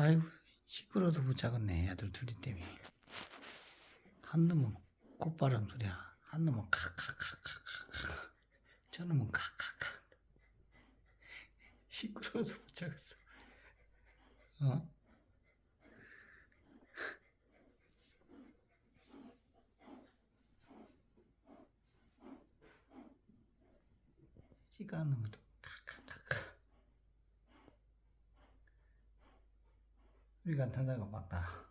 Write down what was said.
아이고, 시끄러워서 못 자겠네, 아들 둘이 때문에. 한 놈은 콧바람 소리야. 한 놈은 카카카카카카. 저 놈은 카카카. 시끄러워서 못 자겠어. 어? 시간 놈은 또 카카카카. 우리가 타다가 맞다.